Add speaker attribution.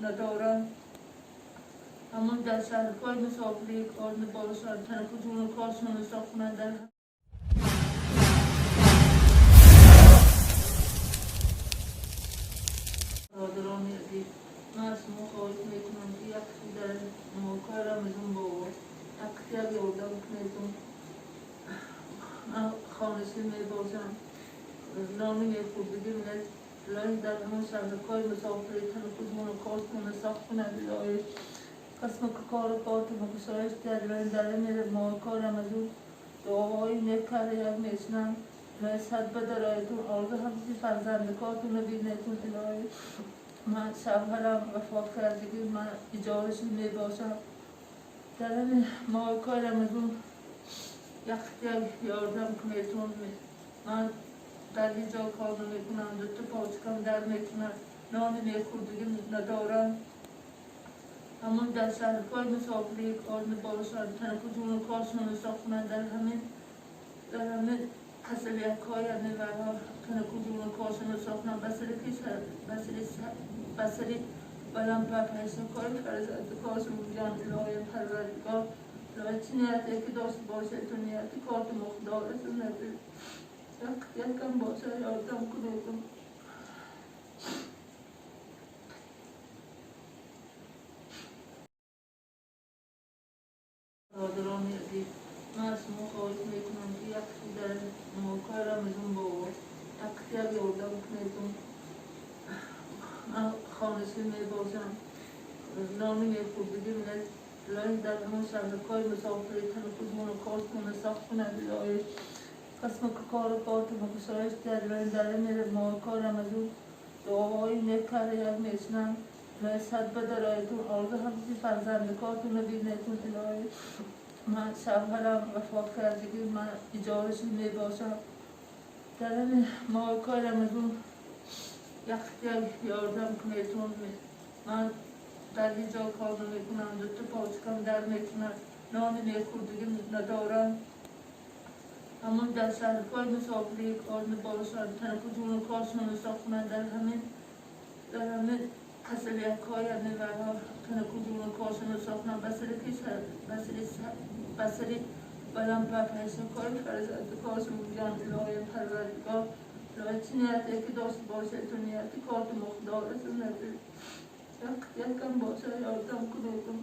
Speaker 1: ندارم، اما در شهرهای مسافری کار باشد تنک جون کارشون ساختن در برادران عزیز، من از شما خواهش میکنم که یکی در کارم ازون با اکتیاب یادم کنیدون من خانشی میباشم نامی خوردگی میلد لای در همون شهرهای مسافری تنک جون کارشون ساختن لای قسم که کار مگشایش در لای میره ما کارم ازون دعاهای نکره یک میشنم صد بدرایتون آرزو همچی فرزندکاتون رو بینیتون الهی من شوهرم وفات کردگی من اجارشون میباشم در این ماه کارم ازون یک یاردم کنیتون من در اینجا کار میکنم دوتا پاچکم در میکنم نانی میخوردگی ندارم اما در شهرهای مسافری کار باشد تنک جون کارشون ساختن در همین قسلیک‌های و تنک جون کارشون ساختن بسری بلند پیسه کار فرزند کارشون جان الهی پروردگار الهی چی نیتی که داشت باشه تو نیتی کارت مخدارتون نداری یکم باشه یادم کنیدم برادران عزیز، من از شما خواهش میکنم که یکی در کارم ازون با اکتیاب یادم کنیدون من خانشی میباشم نامی خوردگی میلد لای در همون شهرهای مسافری تنک جون کارشون ساختن لای قسم که کار مگشایش در لای میره ما کارم ازون دعاهای نکره یک میشنم صد بدرایتون آرزو همچی فرزندکاتون رو بینیتون الهی من شوهرم وفات کردگی من اجارشون میباشم در این ماه کارم ازون یک یاردم کنیتون من در اینجا کار میکنم دوتا پاچکم در میکنم نانی میخوردگی ندارم اما در شهرهای مسافری کار باشد تنک جون کارشون ساختن در همین قسلیک‌های و تنک جون کارشون ساختن بسری بلند پیسه کار فرزند کارشون جان الهی پروردگار الهی چی نیتی که داشت باشه تو نیتی کارت مخدارتون نداری یکم باشه یادم کنیدم